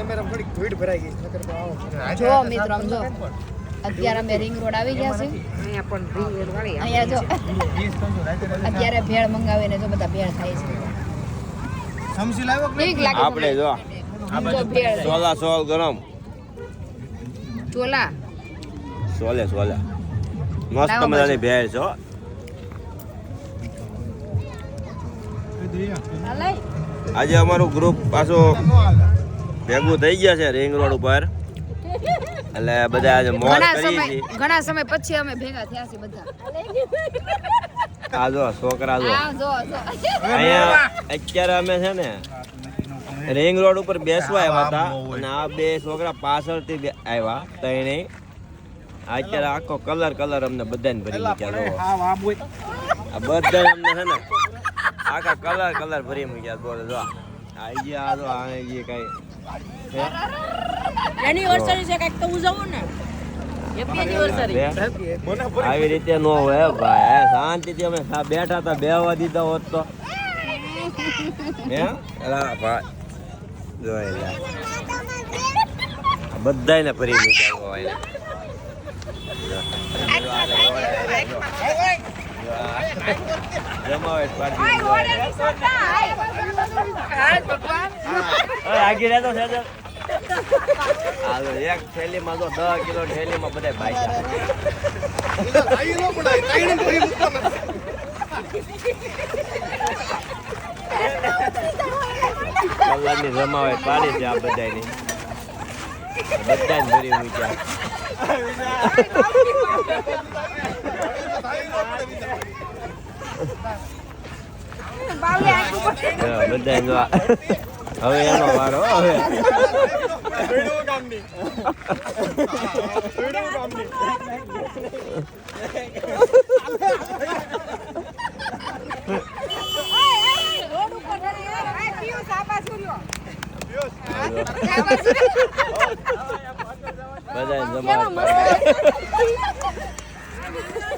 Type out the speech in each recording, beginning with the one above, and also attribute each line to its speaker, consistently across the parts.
Speaker 1: કેમેરામાં થોડીક ભીડ ભરાઈ ગઈ નકર તો આવો
Speaker 2: જો મિત્રો આમ જો અત્યારે અમે રિંગ રોડ આવી ગયા છે
Speaker 3: અહીંયા પણ રિંગ રોડ વાળી
Speaker 2: અહીંયા જો અત્યારે ભેળ મંગાવીને જો બધા ભેળ ખાય છે
Speaker 1: સમસી લાવ્યો કે
Speaker 2: ઠીક લાગે
Speaker 4: આપણે જો
Speaker 2: જો ભેળ
Speaker 4: સોલા સોલ ગરમ
Speaker 2: ચોલા
Speaker 4: સોલે મસ્ત મજાની ભેળ છે હો. આજે અમારું ગ્રુપ પાછું ભેગું થઈ ગયા છે રિંગ રોડ ઉપર એટલે બધા આજે મોજ કરી છે.
Speaker 2: ઘણા સમય પછી અમે ભેગા થયા છે બધા
Speaker 4: આ જો છોકરા જો
Speaker 2: આ જો
Speaker 4: અહીંયા અત્યારે અમે છે ને રિંગ રોડ ઉપર બેસવા આવ્યા હતા અને આ બે છોકરા પાછળથી આવ્યા તો એને અત્યારે આખો કલર અમને બધાને ભરી મૂક્યા જો. આ બધા અમને છે ને આખા કલર ભરી મૂક્યા બોલે જો આઈ ગયા જો આ જે કઈ
Speaker 3: એનિવર્સરી છે કઈક તો ઉજવવું ને હેપી એનિવર્સરી
Speaker 4: આવી રીતે નો હોય ભાઈ શાંતિથી અમે બેઠા હતા બેહવા દીધા હોત તો ભાઈ જોઈ લે બધાને ફરી મૂક્યા હોય આગી રહેતો છે એક થેલીમાં તો 10 કિલો થેલીમાં બધા ભાઈ કલાકની જમાવટ પાડી છે આ બધાની ભરી મૂક્યા બધા હવે એનો વારો હવે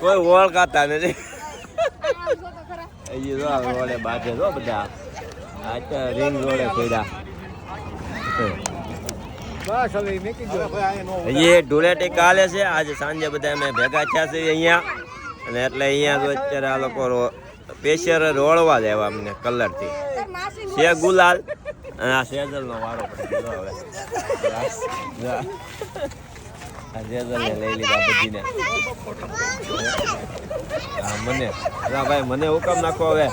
Speaker 4: કોઈ ઓળખાતા નથી રોડે બાજે જો બધા રિંગ રોડે ફેર્યા એ ધૂળેટી કાલે છે આજે સાંજે બધા અમે ભેગા થયા છે અહીંયા અને એટલે અહીંયા તો અત્યારે આ લોકો સ્પેશિયલ રોળવા જ આવ્યા અમને કલરથી છે ગુલાલ અને આ સેજલનો વારો પડી ગયો હવે આ સેજલને લઈ લીધા બધીને મને ભાઈ મને હુકમ નાખો હવે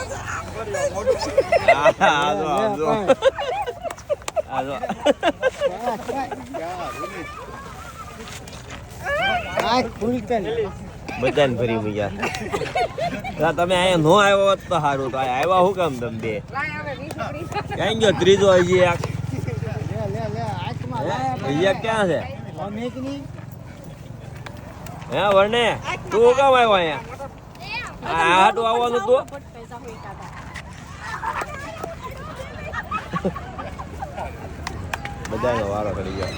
Speaker 4: બધાને ફરી ગયા તમે અહીંયા નો આવ્યો હોત તો સારું તો આવ્યા હું કામ તમે બે ક્યાં ગયો ત્રીજો હજી એક ક્યાં છે હે વર્ણે તું કામ આવ્યો અહીંયા હાટું આવવાનું તું બધાનો વારો કરી ગયો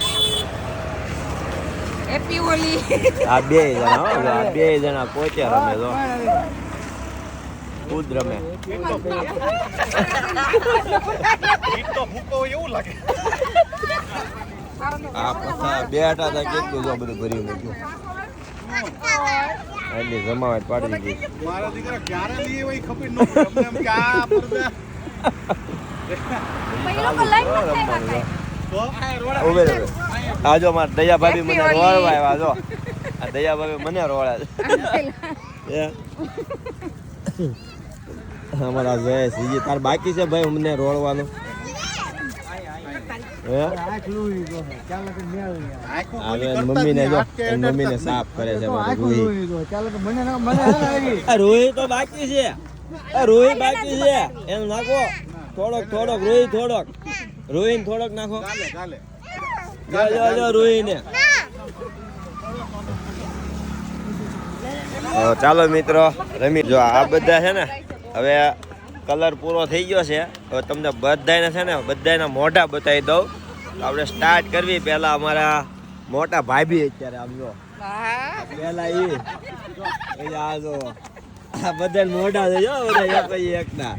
Speaker 3: હેપી હોલી
Speaker 4: આ બે જણા પોચે રમે તો ખુદ રમે આ પછી બેઠા હતા કેટલું જો બધું ભરી મૂક્યું એટલી જમાવટ પાડી દીધી
Speaker 1: મારા દીકરા ક્યારે લઈ હોય ખબર ન પડે અમને ક્યાં પડે
Speaker 4: આ જો મારા દયા ભાભી મને રોળવા આવ્યા જો આ દયા ભાભી મને રોળા અમારા જયેશ હજી તાર બાકી છે ભાઈ અમને રોળવાનું મમ્મીને સાફ કરે છે રોહી તો બાકી છે રોહી બાકી છે એમ નાખો થોડોક રોહી થોડોક નાખો રોહી ને ચાલો મિત્રો રમી જો આ બધા છે ને હવે કલર પૂરો થઈ ગયો છે હવે તમને બધાને છે ને બધાના મોઢા બતાવી દઉં આપણે સ્ટાર્ટ કરવી પહેલા અમારા મોટા ભાભી અત્યારે આમ જો પહેલા આ જો આ બધા મોઢા છે જો બધા એકના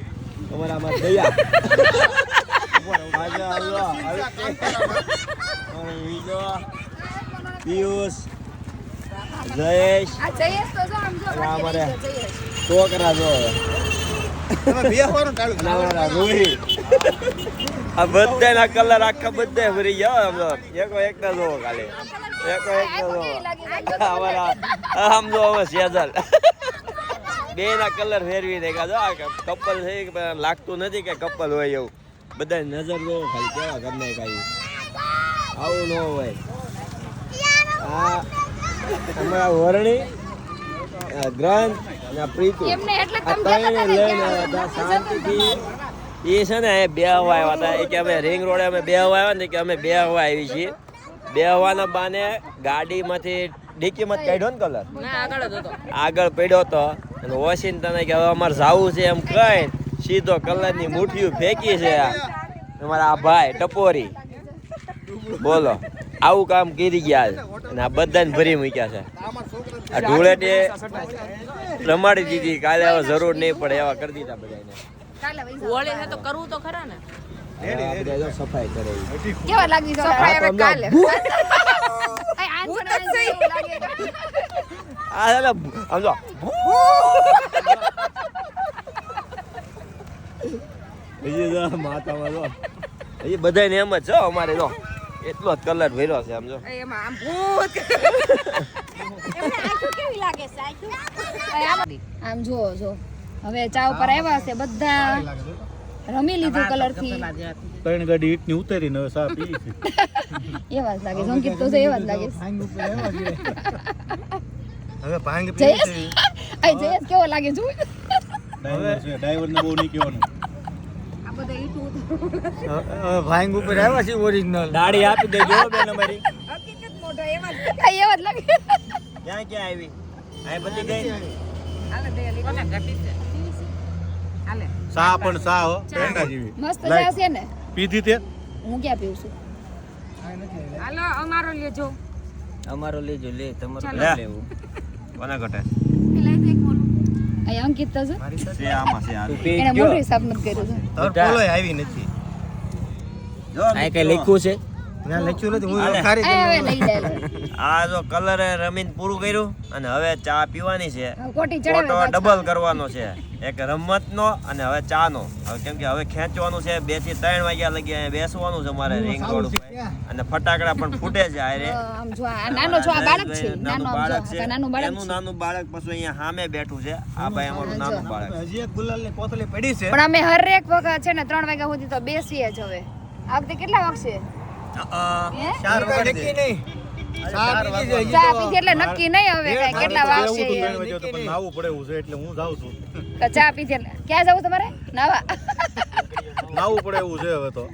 Speaker 4: અમારા દયા પિયુષ જયેશ
Speaker 2: આ જયેશ તો જો આમ જો
Speaker 4: અને આ
Speaker 2: બાકી
Speaker 4: અમારે
Speaker 2: રહી ગયો જયેશ.
Speaker 4: છોકરા જો
Speaker 1: તમે બે હોવાનું ચાલુ કરો.
Speaker 4: અમારા રૂહી આ બધાના કલર આખા બધા ભરી ગયા આમ જો એકો એક ના જો ખાલી એકો એક ના જો
Speaker 2: કેવી લાગે છે?
Speaker 4: અમારા આમ જો હવે સેજલ બે ના કલર ફેરવી નાખ્યા જો આ કપલ છે કે લાગતું નથી કે કપલ હોય એવું બધા નજર જો ખાલી કેવા ગમે કાઈ આવું ન હોય આ અમારા વરણી ગ્રંથ અને આ પ્રીતુ
Speaker 2: એમને એટલે
Speaker 4: આ
Speaker 2: તમે
Speaker 4: ત્રણે
Speaker 2: કહેતા
Speaker 4: લઈને
Speaker 2: હતા
Speaker 4: આવ્યા હતા શાંતિથી એ છે ને એ બે હવા આવ્યા હતા એ કે અમે રિંગ રોડે અમે બે હવા આવ્યા ને કે અમે બે હવા આવી છીએ બે હવાના બાને ગાડીમાંથી ડીકીમાં કાઢ્યો ને કલર
Speaker 3: ના આગળ જ હતો
Speaker 4: આગળ પડ્યો હતો અને વોશિંગ તને કે હવે અમારે જાવું છે એમ કઈ સીધો કલરની મુઠ્ઠીઓ ફેંકી છે અમારા આ ભાઈ ટપોરી બોલો આવું કામ કરી ગયા છે અને આ બધાને ભરી મૂક્યા છે આ ધૂળેટી રમાડી દીધી કાલે હવે જરૂર નહીં પડે એવા કરી દીધા બધાને
Speaker 2: કાલે વૈસા.
Speaker 3: હોળી છે તો કરવું તો ખરા ને
Speaker 4: આ બધા જો સફાઈ કરે ઈ.
Speaker 2: કેવા લાગી તો
Speaker 4: સફાઈ હવે કાલે.
Speaker 2: આ આંચન જેવું લાગે છે.
Speaker 4: આ છે ને આમ જો હજી જો માથામાં જો હજી બધાને એમ જ છે હો અમારે જો એટલો જ કલર ભર્યો છે આમ જો
Speaker 2: એમાં આમ ભૂત
Speaker 3: એમને આંખો કેવી લાગે છે આંખો
Speaker 2: આમ જુઓ જો હવે ચા ઉપર આવ્યા છે બધા રમી લીધું કલર થી
Speaker 1: ત્રણ ગાડી ઈટની ઉતારીને હવે સા પી છે.
Speaker 2: એવા જ લાગે છે. અંકિત તો છે એવા જ લાગે છે.
Speaker 1: હવે ભાંગ
Speaker 2: જયેશ આ જયેશ કેવો લાગે છે
Speaker 1: ડ્રાઈવર છે ડ્રાઈવરને બહુ નહીં કહેવાનું.
Speaker 2: આ બધા ઈટું
Speaker 1: ભાંગ ઉપર આવ્યા છે ઓરિજિનલ.
Speaker 4: દાઢી આપી દેજો હો બેન અમારી
Speaker 2: હકીકત મોઢો એવા જ લાગે
Speaker 4: ક્યાં ક્યાં આવી આ બધી ગઈ
Speaker 2: હાલે દે લીધું. હાલે
Speaker 1: સા પણ સા હો પેંડા જેવી
Speaker 2: મસ્ત ચા છે ને
Speaker 1: પીધી તે
Speaker 2: હું ક્યાં પીઉં છું હાલો અમારો લેજો
Speaker 4: અમારો લેજો લે તમારો
Speaker 2: ચાલો.
Speaker 4: લેવું કોના ઘટે
Speaker 2: પેલા એક મોલું અહીં અંકિત તો છે
Speaker 4: છે આમાં છે આ
Speaker 2: એને મોઢું હિસાબ નથી કર્યું છે
Speaker 1: તર પોલોય આવી નથી.
Speaker 4: જો આ કઈ લખ્યું છે
Speaker 1: ના લખ્યું નથી હું
Speaker 4: હાલે.
Speaker 1: ખારી
Speaker 2: આ હવે લઈ જાય
Speaker 4: આ જો કલર રમીને પૂરું કર્યું અને હવે ચા પીવાની છે
Speaker 2: કોટી
Speaker 4: ફોટો
Speaker 2: ચડાવે
Speaker 4: ડબલ કરવાનો છે એક રમતનો અને હવે ચાનો હવે કેમ કે હવે ખેંચવાનું છે 2 થી 3 વાગ્યા લગી અહીંયા બેસવાનું છે અમારે રિંગ રોડ ઉપર અને ફટાકડા પણ ફૂટે છે આરે
Speaker 2: આમ જો આ નાનો છો આ બાળક છે નાનો આમ જો આ નાનું બાળક
Speaker 4: એનું
Speaker 2: છે
Speaker 4: નાનું બાળક પછી અહીંયા સામે બેઠું છે આ ભાઈ અમારું નાનું બાળક
Speaker 1: હજી એક ગુલાલની કોથળી પડી છે.
Speaker 2: પણ અમે હરેક વખત છે ને 3 વાગ્યા સુધી તો બેસીએ જ હવે આ વખતે કેટલા વાગશે હે?
Speaker 1: 4 વાગે નક્કી નહીં.
Speaker 2: ચા પીધી એટલે નક્કી નહીં હવે કઈ કેટલા વાગશે એ.
Speaker 1: પણ નાવું પડે એવું છે એટલે હું જાઉં છું.
Speaker 2: તો ચા પીધી એટલે ક્યાં જવું તમારે નાવા
Speaker 1: નાવું પડે એવું છે હવે તો.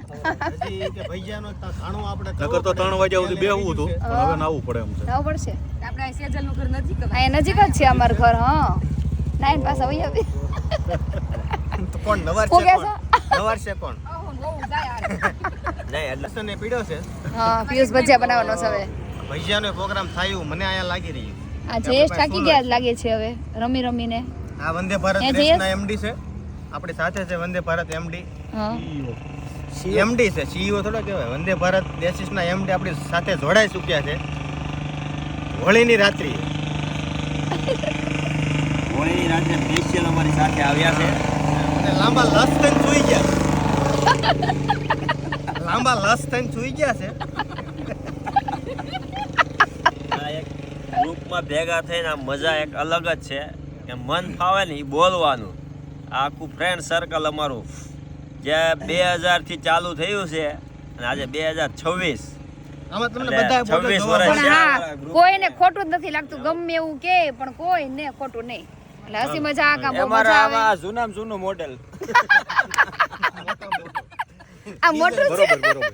Speaker 1: હજી કે ભૈયાનો ખાણું આપણે નકર તો 3 વાગ્યા સુધી બેહવું હતું પણ હવે નાવું પડે એમ છે.
Speaker 2: નાવું પડશે આપણે સેજલ નું ઘર નજીક અહીંયા નજીક જ છે અમારું ઘર હા નાઈન પાસે આવી આવી
Speaker 1: તો કોણ નવાર
Speaker 2: હું
Speaker 1: છે
Speaker 2: કહેશો?
Speaker 1: કોણ નવાર છે કોણ
Speaker 4: નહીં એટલે
Speaker 1: લસણ એ પીડ્યો છે
Speaker 2: હા પિયુષ ભજીયા બનાવવાનો છે હવે
Speaker 1: ભૈયાનો પ્રોગ્રામ થાય એવું મને અહીંયા લાગી રહ્યું.
Speaker 2: આ જયેશ થાકી ગયા જ લાગે છે હવે રમી રમીને
Speaker 1: આ વંદે ભારત
Speaker 2: ત્યાં
Speaker 1: દેશના એમડી છે આપણી સાથે છે વંદે ભારત એમડી
Speaker 2: હા
Speaker 1: એમડી છે સીઈઓ થોડો કહેવાય વંદે ભારત દેશના એમડી આપણી સાથે જોડાઈ ચૂક્યા છે હોળીની રાત્રિ
Speaker 4: હોળીની રાત્રે સ્પેશિયલ અમારી સાથે આવ્યા છે
Speaker 1: અને લાંબા લસ થઈને સૂઈ ગયા લાંબા લસ થઈને સૂઈ ગયા છે
Speaker 4: આ એક ગ્રુપમાં ભેગા થઈને આ મજા એક અલગ જ છે કે મન ફાવે ને એ બોલવાનું આ આખું ફ્રેન્ડ સર્કલ અમારું જે 2000 થી ચાલુ થયું છે અને આજે 2026
Speaker 1: આમાં તમને
Speaker 4: એટલે
Speaker 1: બધા
Speaker 4: 26
Speaker 1: જોવા
Speaker 4: વર્ષ.
Speaker 2: પણ હા કોઈને ખોટું જ નથી લાગતું ગમે એવું કે પણ કોઈને ખોટું નહીં એટલે હસી મજાક આ બહુ મજા આવે
Speaker 4: જૂનામાં જૂનું મોડેલ
Speaker 2: આ મોટું છે
Speaker 1: બરોબર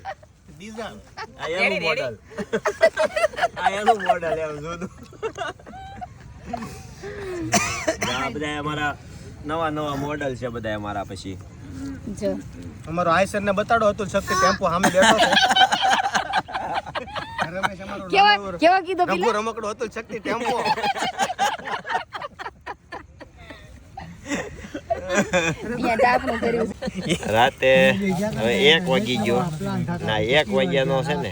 Speaker 1: ડીઝલ
Speaker 4: આ એનું મોડેલ આ એનું મોડેલ એમ જૂનું આ બધા અમારા નવા મોડેલ છે બધા અમારા પછી
Speaker 2: જો
Speaker 1: અમારો આયસર ને બતાડો અતુલ શક્તિ ટેમ્પો સામે બેઠો છે રમેશ અમારો
Speaker 2: કેવા કીધું
Speaker 1: રઘુ
Speaker 2: પેલા
Speaker 1: રમકડો અતુલ શક્તિ ટેમ્પો
Speaker 2: અહીંયા ટાપણું કર્યું છે.
Speaker 4: રાતે હવે 1 વાગી ગયો ના 1 વાગ્યાનો છે ને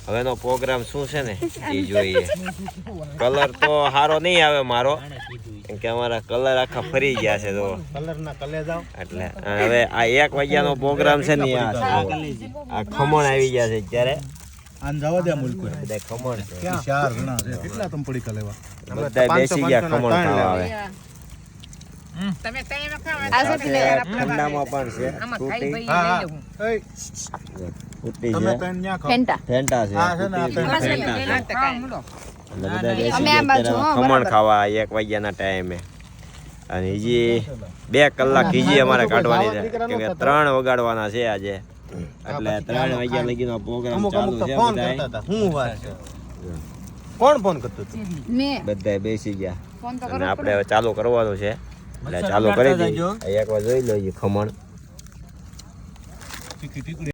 Speaker 4: હવેનો પ્રોગ્રામ શું છે ને એ જોઈએ. કલર તો સારો નહીં આવે મારો કેમ કે અમારા કલર આખા ફરી ગયા છે તો
Speaker 1: કલરના કલે જાવ
Speaker 4: એટલે હવે આ 1 વાગ્યાનો પ્રોગ્રામ છે ને આ ખમણ આવી ગયા છે અત્યારે
Speaker 5: આન જવા દે મુલકો
Speaker 4: બધા ખમણ છે
Speaker 5: ચાર જણા છે કેટલા તમ પડી કા લેવા
Speaker 4: બધા બેસી ગયા ખમણ ખાવા આવે.
Speaker 3: તમે તઈ ખાવા
Speaker 2: આ સૌથી લેવા.
Speaker 4: ઠંડામાં પણ છે
Speaker 3: આમાં ખાઈ
Speaker 4: ફ્રૂટી
Speaker 3: ભાઈ લઈ લેવું
Speaker 5: એય
Speaker 4: ફ્રૂટી
Speaker 5: તમે
Speaker 4: છે
Speaker 5: તન ન્યા ખાઓ
Speaker 2: ફેન્ટા.
Speaker 4: ફેન્ટા છે
Speaker 5: હા, છે ને, આ
Speaker 4: ફ્રૂટી,
Speaker 5: ફેન્ટા.
Speaker 4: ફેન્ટા છે.
Speaker 3: ખાવા મળો.
Speaker 4: એટલે બધા બેસી
Speaker 2: અમે આ
Speaker 4: ગયા
Speaker 2: બાજુ,
Speaker 4: અત્યારે
Speaker 2: હો,
Speaker 4: ખમણ
Speaker 2: બરાબર.
Speaker 4: ખાવા 1 વાગ્યાના ટાઈમે અને હજી 2 કલાક હજી અમારે કાઢવાની છે કેમ કે 3 વગાડવાના છે આજે એટલે 3 વાગ્યા લગીનો પ્રોગ્રામ
Speaker 1: અમુક
Speaker 4: ચાલુ
Speaker 1: અમુક તો
Speaker 4: છે
Speaker 1: ફોન
Speaker 4: બધાય.
Speaker 1: કરતા હતા હું વાત છે કોણ ફોન કરતું હતું
Speaker 2: મેં
Speaker 4: બધાય બેસી ગયા
Speaker 2: ફોન તો
Speaker 4: અને
Speaker 2: કરવો
Speaker 4: આપણે હવે ચાલુ કરવાનું છે એટલે ચાલુ કરી દઈએ. એકવાર જોઈ લઈએ ખમણ
Speaker 5: તીખી તીખી